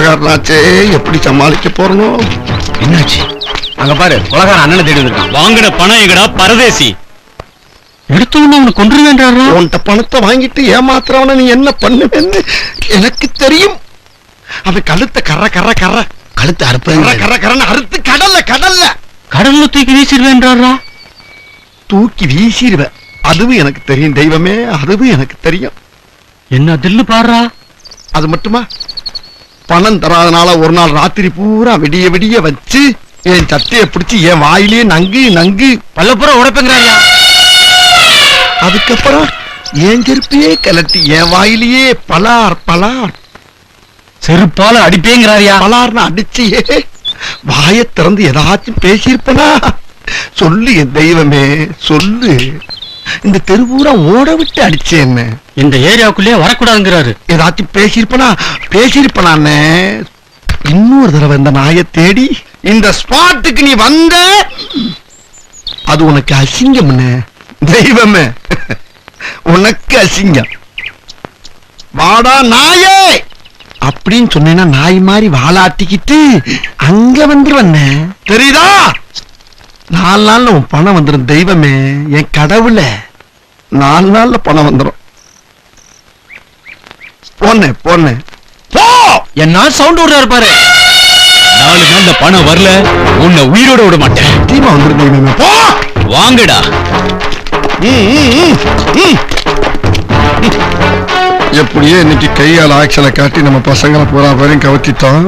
கொலகாரனாச்சே, எப்படி சமாளிக்க போறனோ? என்னாச்சு? அங்க பாரு, கொலகாரன் அண்ணனை தேடி வந்திருக்கான். வாங்கின பணம் எங்கடா பரதேசி? எடுத்தவன அவனை கொன்றுவேன்றாரா? உன்கிட்ட பணத்தை வாங்கிட்டு ஏமாத்துறவன நீ என்ன பண்ணுவேன்னு எனக்கு தெரியும். அவன் கழுத்தை கர கர கர கழுத்து கர அறுப்பேன். கர கரன்னு அறுத்து கடல்ல கடல்ல தூக்கி வீசிடுவேன்றாரா? தூக்கி வீசிடுவேன். அதுவும் எனக்கு தெரியும் தெய்வமே, அதுவும் எனக்கு தெரியும். என்ன தில்லு பாடுறா? அது மட்டுமா, பணம் தராதனால ஒரு நாள் ராத்திரி பூரா விடிய விடிய வச்சு என் சட்டையை பிடிச்சி என் வாயிலே நங்கு நங்கு பல்லப்புற உடைப்பேங்கிறாயா? அதுக்கப்புறம் என் செருப்பையே கலட்டி என் வாயிலேயே பலார் பலார் செருப்பால அடிப்பேங்கிறாரியா? பலார்னு அடிச்சியே வாயை திறந்து ஏதாச்சும் பேசியிருப்பனா? சொல்லு என் தெய்வமே சொல்லு. இந்த தெருவூரா ஓட விட்டு அடிச்சேன்னு இந்த ஏரியாவுக்குள்ளே வரக்கூடாதுங்கிறாரு. ஏதாச்சும் பேசியிருப்பனான்னு இன்னொரு தடவை இந்த நாயை தேடி இந்த ஸ்பாட்டுக்கு நீ வந்த, அது உனக்கு அசிங்கம். தெய்வமே, உனக்கு அசிங்கம். வாடா நாயே அப்படின்னு சொன்னேன்னா நாய் மாதிரி வாலாட்டிக்கிட்டு அங்க வந்துருவண்ண, தெரியுதா? 4 நாள்ல உன் பணம் வந்துடும் தெய்வமே, என் கடவுள 4 நாள்ல பணம் வந்துடும். போனே போனே போ. என்ன சவுண்ட் விடுறாரு பாரு. 4 நாள்ல பணம் வரல, உன்னை உயிரோட விட மாட்டேன். தீமா வந்துடும் தெய்வமே, போ. வாங்கடா. எப்படியே இன்னைக்கு கையால் ஆக்ஷனை காட்டி நம்ம பசங்களை பூரா பேரையும் கவர்த்திட்டோம்.